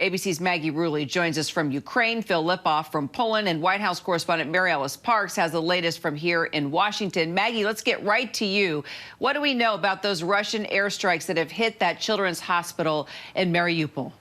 ABC's Maggie Rulli joins us from Ukraine, Phil Lipoff from Poland, and White House correspondent Mary Alice Parks has the latest from here in Washington. Maggie, let's get right to you. What do we know about those Russian airstrikes that have hit that children's hospital in Mariupol?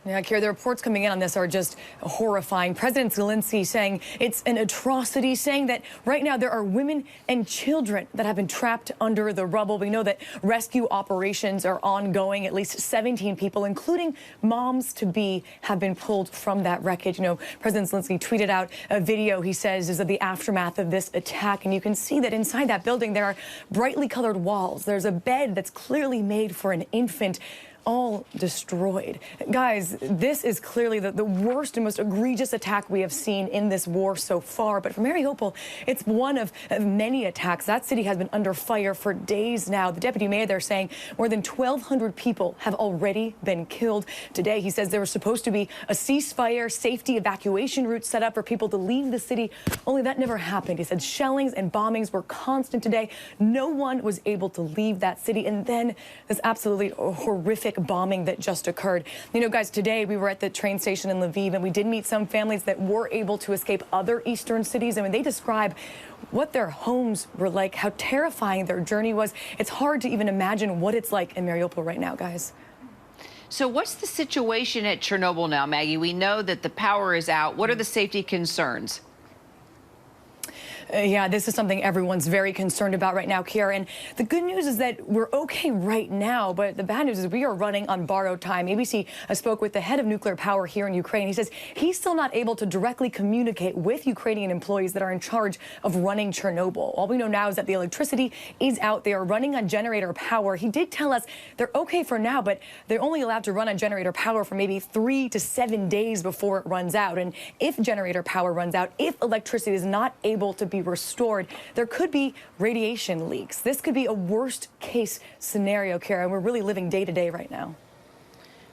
Yeah, Kira, the reports coming in on this are just horrifying. President Zelensky saying it's an atrocity, saying that right now there are women and children that have been trapped under the rubble. We know that rescue operations are ongoing. At least 17 people, including moms-to-be, have been pulled from that wreckage. You know, President Zelensky tweeted out a video, he says, is of the aftermath of this attack. And you can see that inside that building there are brightly colored walls. There's a bed that's clearly made for an infant, all destroyed. Guys, this is clearly the worst and most egregious attack we have seen in this war so far. But for Mariupol, it's one of many attacks. That city has been under fire for days now. The deputy mayor there saying more than 1,200 people have already been killed. Today, he says there was supposed to be a ceasefire, safety evacuation route set up for people to leave the city. Only that never happened. He said shellings and bombings were constant today. No one was able to leave that city. And then this absolutely horrific bombing that just occurred. You know, guys, today we were at the train station in Lviv, and we did meet some families that were able to escape other eastern cities. I mean, they describe what their homes were like, how terrifying their journey was. It's hard to even imagine what it's like in Mariupol right now, guys. So what's the situation at Chernobyl now, Maggie? We know that the power is out. What are the safety concerns? Yeah, this is something everyone's very concerned about right now, Kiara. And the good news is that we're okay right now, but the bad news is we are running on borrowed time. ABC spoke with the head of nuclear power here in Ukraine. He says he's still not able to directly communicate with Ukrainian employees that are in charge of running Chernobyl. All we know now is that the electricity is out. They are running on generator power. He did tell us they're okay for now, but they're only allowed to run on generator power for maybe 3 to 7 days before it runs out. And if generator power runs out, if electricity is not able to be restored, there could be radiation leaks. This could be a worst case scenario, Kara, and we're really living day to day right now.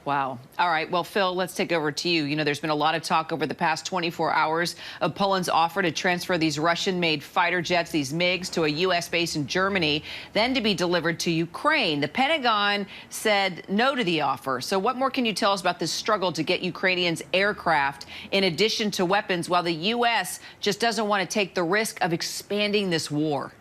Wow. All right. Well, Phil, let's take over to you. You know, there's been a lot of talk over the past 24 hours of Poland's offer to transfer these Russian-made fighter jets, these MiGs, to a U.S. base in Germany, then to be delivered to Ukraine. The Pentagon said no to the offer. So what more can you tell us about this struggle to get Ukrainians aircraft in addition to weapons, while the U.S. just doesn't want to take the risk of expanding this war?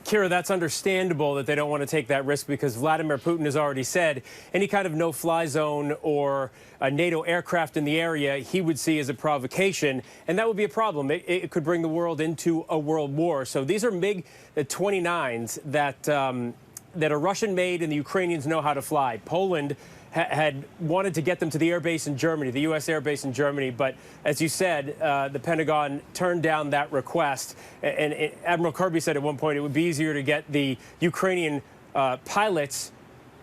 Kira, that's understandable that they don't want to take that risk, because Vladimir Putin has already said any kind of no-fly zone or a NATO aircraft in the area he would see as a provocation, and that would be a problem. It could bring the world into a world war. So these are MiG-29s that are Russian-made, and the Ukrainians know how to fly. Poland had wanted to get them to the air base in Germany, the U.S. air base in Germany, but as you said, the Pentagon turned down that request. And Admiral Kirby said at one point it would be easier to get the Ukrainian pilots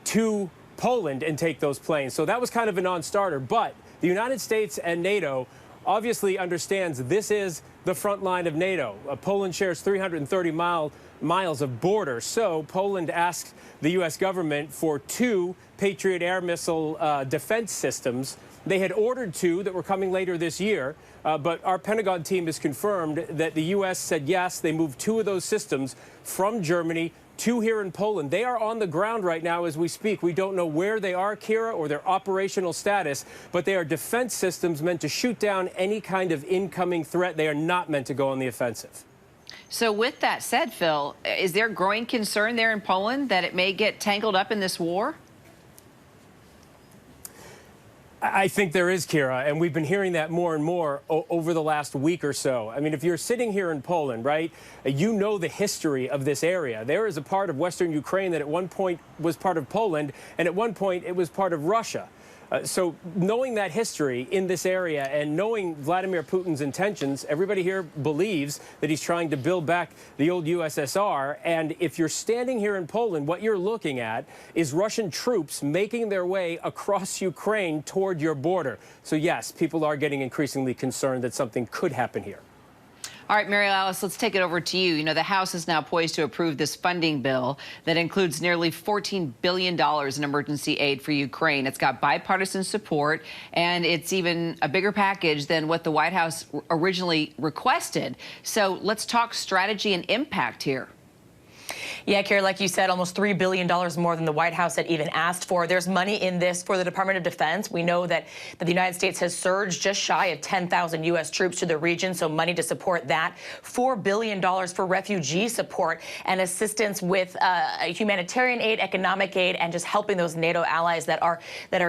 to Poland and take those planes. So that was kind of a non-starter. But the United States and NATO obviously understands this is the front line of NATO. Poland shares 330 miles of border. So Poland asked the U.S. government for 2 Patriot air missile defense systems. They had ordered 2 that were coming later this year, but our Pentagon team has confirmed that the U.S. said yes. They moved 2 of those systems from Germany to here in Poland. They are on the ground right now as we speak. We don't know where they are, Kira, or their operational status, but they are defense systems meant to shoot down any kind of incoming threat. They are not meant to go on the offensive. So with that said, Phil, is there growing concern there in Poland that it may get tangled up in this war? I think there is, Kira, and we've been hearing that more and more over the last week or so. I mean, if you're sitting here in Poland, right, you know the history of this area. There is a part of Western Ukraine that at one point was part of Poland, and at one point it was part of Russia. So knowing that history in this area and knowing Vladimir Putin's intentions, everybody here believes that he's trying to build back the old USSR. And if you're standing here in Poland, what you're looking at is Russian troops making their way across Ukraine toward your border. So, yes, people are getting increasingly concerned that something could happen here. All right, Mary Alice, let's take it over to you. You know, the House is now poised to approve this funding bill that includes nearly $14 billion in emergency aid for Ukraine. It's got bipartisan support, and it's even a bigger package than what the White House originally requested. So let's talk strategy and impact here. Yeah, Carrie, like you said, almost $3 billion more than the White House had even asked for. There's money in this for the Department of Defense. We know that the United States has surged just shy of 10,000 U.S. troops to the region, so money to support that. $4 billion for refugee support and assistance with humanitarian aid, economic aid, and just helping those NATO allies that are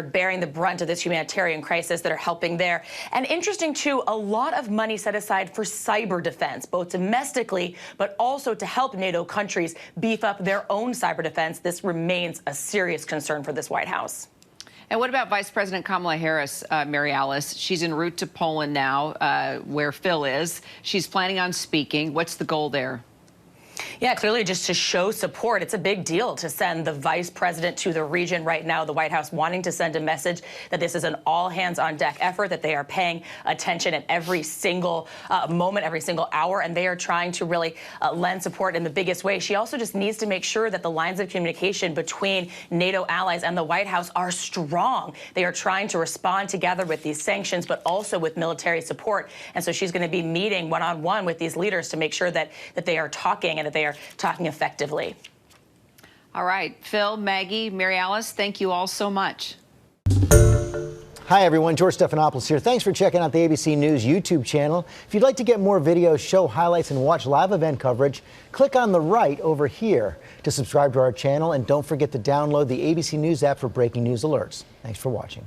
bearing the brunt of this humanitarian crisis, that are helping there. And interesting, too, a lot of money set aside for cyber defense, both domestically, but also to help NATO countries beef up their own cyber defense. This remains a serious concern for this White House. And what about Vice President Kamala Harris, Mary Alice? She's en route to Poland now, where Phil is. She's planning on speaking. What's the goal there? Yeah, clearly just to show support. It's a big deal to send the vice president to the region right now. The White House wanting to send a message that this is an all-hands-on-deck effort, that they are paying attention at every single moment, every single hour, and they are trying to really lend support in the biggest way. She also just needs to make sure that the lines of communication between NATO allies and the White House are strong. They are trying to respond together with these sanctions, but also with military support. And so she's going to be meeting one-on-one with these leaders to make sure that they are talking and that they are talking effectively. All right, Phil, Maggie, Mary Alice, thank you all so much. Hi, everyone. George Stephanopoulos here. Thanks for checking out the ABC News YouTube channel. If you'd like to get more videos, show highlights, and watch live event coverage, click on the right over here to subscribe to our channel. And don't forget to download the ABC News app for breaking news alerts. Thanks for watching.